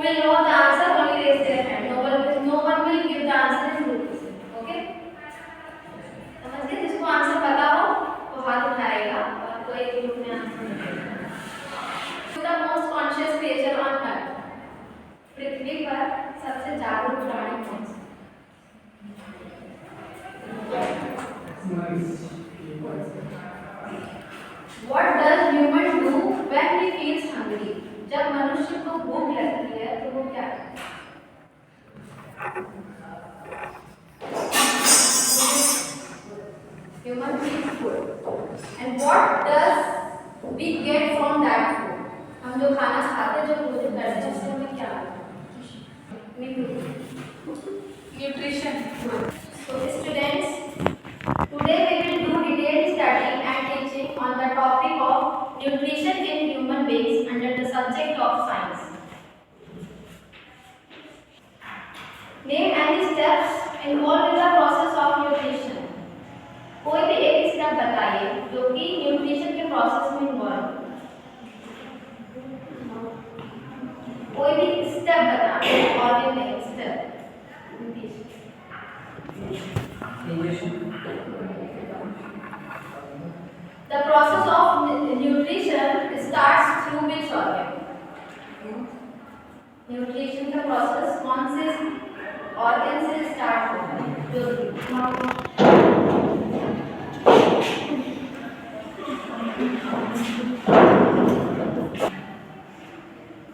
will know the answer only raise their hand. No one will give the answer in group. Okay? समझ गए? जिसको answer पता हो वो हाथ उठाएगा और कोई ग्रुप में आंसर नहीं देगा. The most conscious creature on earth. पृथ्वी पर सबसे जागरूक प्राणी कौन सा? What does human do when he feels hungry? जब मनुष्य को भूख लगती है तो वो क्या करता है? Human eat food. And what does we get from that food? हम जो खाना खाते हैं, जो भोजन करते हैं, उससे हमें क्या nutrition. So students, today we will do detailed study and teaching on the topic of nutrition in human beings under the subject of science. Name any steps involved in the process of nutrition. कोई भी एक step बताइए जो कि nutrition के process में involve है. कोई भी स्टेप बताइए और भी एक step. The process of nutrition starts through which organ? Nutrition का process कौन से organ से start होता है?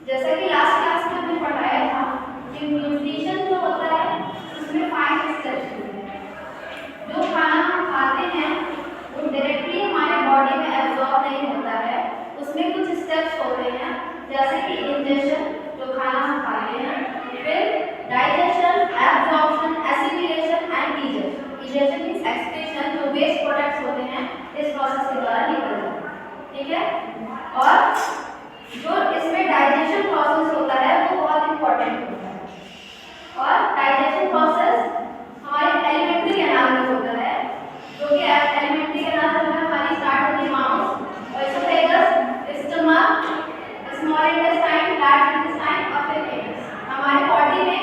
जैसा कि लास्ट क्लास में हमने पढ़ाया था कि न्यूट्रिशन जो होता है उसमें 5 स्टेप्स होते हैं. जो खाना हम खाते हैं वो डायरेक्टली हमारे बॉडी में एब्जॉर्ब नहीं होता है. उसमें कुछ स्टेप्स होते हैं जैसे कि इंजेशन, जो खाना हम खाते हैं, फिर digestion, absorption, assimilation and digestion. Digestion means excretion, जो वेस्ट प्रोडक्ट्स होते हैं इस प्रोसेस के द्वारा निकलते हैं. ठीक है? और जो इसमें डाइजेशन प्रोसेस होता है वो बहुत इंपॉर्टेंट होता है. और डाइजेशन प्रोसेस हमारे एलिमेंट्री कैनाल में होता है, जो कि एलिमेंट्री कैनाल जो है हमारी स्टार्ट होती है mouth, oesophagus, stomach, small intestine, large intestine और फिर एनस. हमारी बॉडी में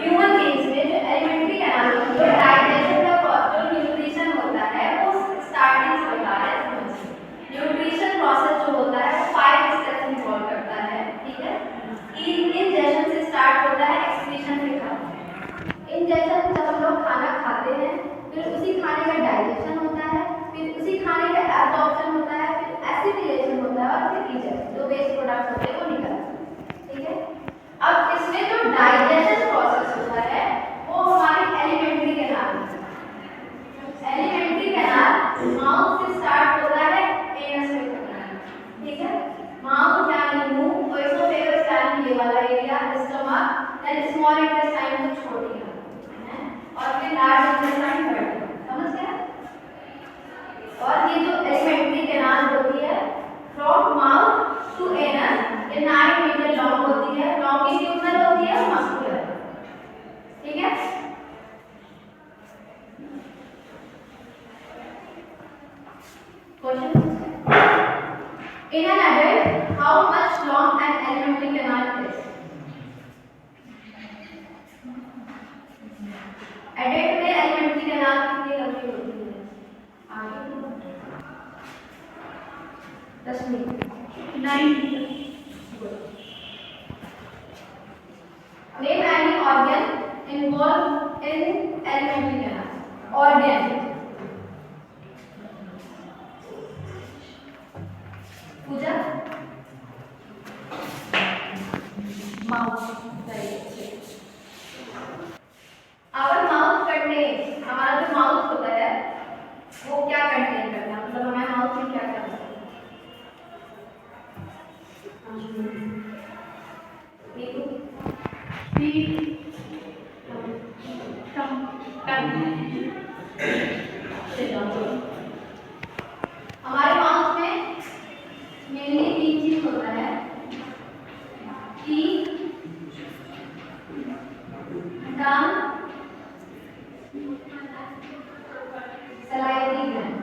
ह्यूमन बीइंग्स में जो एलिमेंट्री कैनाल होता है, डाइजेशन का जो न्यूट्रिशन होता है वो स्टार्टिंग से होता है. न्यूट्रिशन प्रोसेस जो होता है वो 5 स्टेप्स इन्वॉल्व करता है. ठीक है? इंजेशन से स्टार्ट होता है एक्सक्रीशन के साथ. इंजेशन जब हम लोग खाना खाते हैं, फिर उसी खाने का डाइजेशन होता है, फिर उसी खाने का एब्जॉर्प्शन होता है, फिर एसिमिलेशन होता है और फिर डिजेशन, जो वेस्ट प्रोडक्ट्स होते हैं वो निकलते हैं. ठीक है? अब इसमें जो डाइजेशन प्रोसेस होता है वो हमारी एलिमेंट्री कैनाल में. एलिमेंट्री कैनाल माउथ से स्टार्ट होता है एनस में होता है. ठीक है? माउथ यानी मुंह, एसोफेगस यानी ये वाला area, stomach and small intestine जो छोटी है, और फिर लार्ज इंटेस्टाइन बड़ी. समझ गया? और ये जो एलिमेंट्री कैनाल होती है फ्रॉम माउथ टू एनस, ये 9 मीटर लॉन्ग होती है. लॉन्गिट्यूडनल होती है, मस्कुलर. ठीक है? Question. In an adult, how much long an alimentary canal is? Adult में alimentary canal कितनी लंबी होती है? आगे 10 मीटर. 9 मीटर. Name any organ involved in alimentary canal. Organ. Pooja. Mouth. Our mouth contain, हमारा जो माउथ होता है वो क्या कंटेन करता है, मतलब हमारे माउथ में क्या करता है? हमारे माउथ में मेनली 3 चीज होता है. टंग, सलाइवरी ग्लैंड.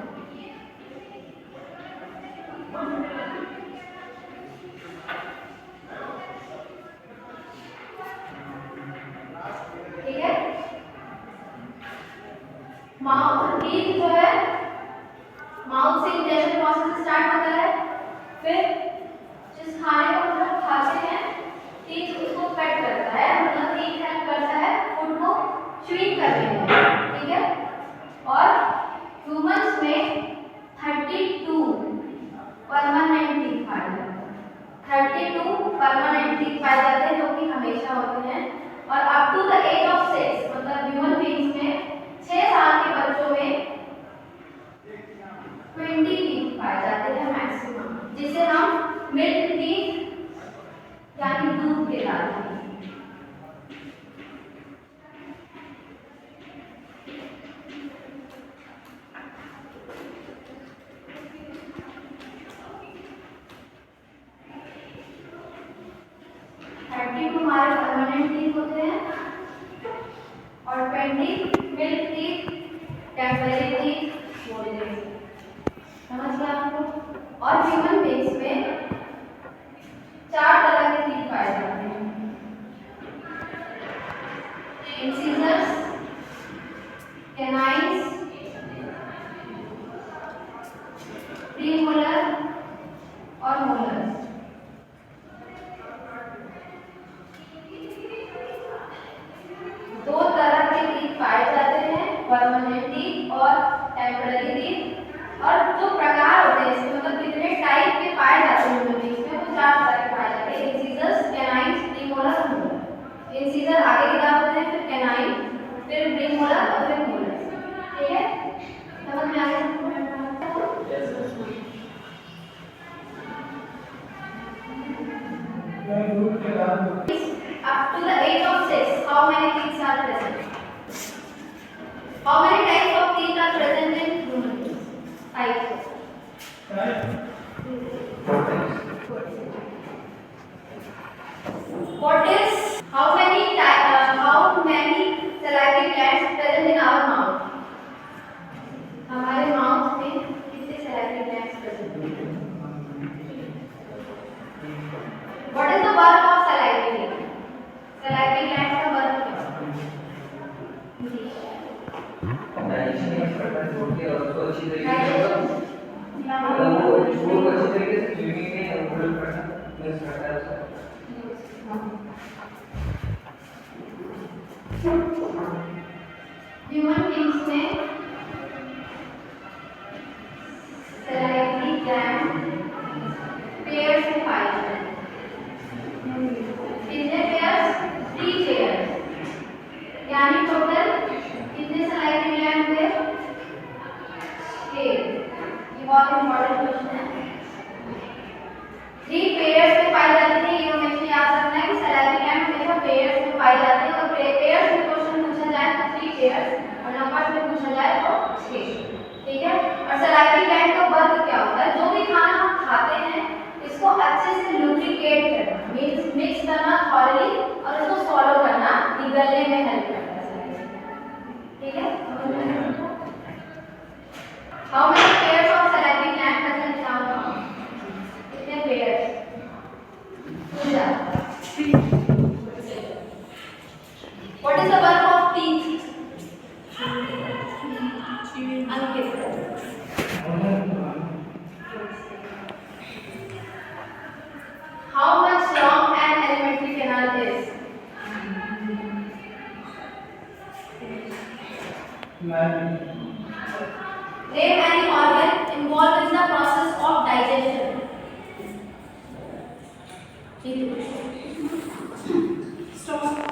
और ह्यूमन बींग्स में 4 तरह के टीथ पाए जाते हैं। इंसिजर्स, कैनाइन्स, प्रीमोलर और मोलर्स। दो तरह के टीथ पाए जाते हैं, परमानेंट टीथ और टेम्पररी टीथ। और जो प्रकार होते हैं इसमें, मतलब कितने टाइप के पाए जाते हैं इसमें, वो 4 तरह के पाए जाते हैं। इंसिजर्स, कैनाइन्स, प्रीमोलर और मोलर। इंसिजर आगे की तरफ होते हैं, फिर कैनाइन, फिर प्रीमोलर और फिर मोलर। ठीक है, समझ में आ गया? Up to the age of 6, how many teeth are present? How many types of teeth are present in human beings? 5. What is how many salivary glands present in our mouth? हमारे mouth में कितने salivary glands present हैं? What is the work of salivary gland? Salivary gland का work क्या है? Digestion करके और उसको अच्छी तरीके से वो अच्छी तरीके से स्विमिंग में उपयोग करना यूज करता है उसको। ह्यूमन बींग्स में salivary gland पेयर्स में पाए जाते हैं। कितने पेयर्स? 3 पेयर्स। यानी टोटल कितने salivary gland हुए? 6। ये बहुत इंपॉर्टेंट क्वेश्चन है। 3 पेयर्स में पाई जाती है, ये हमेशा याद रखना है कि salivary gland हमेशा पेयर्स में पाई जाती है। और पेयर्स में क्वेश्चन पूछा जाए तो 3 पेयर्स, और नंबर्स में पूछा जाए तो 6। ठीक है, और salivary gland का वर्क क्या होता है? जो भी खाना हम खाते हैं इसको अच्छे से लुब्रिकेट करना, मींस मिक्स करना थॉरली, और इसको सॉलो करना, निगलने में हेल्प करता है। ठीक है, how many pairs of salivary gland present in our mouth? कितने pairs? What is the work of teeth? Ankit. How much long an alimentary canal is? Name any organ involved in the process of digestion. Stomach.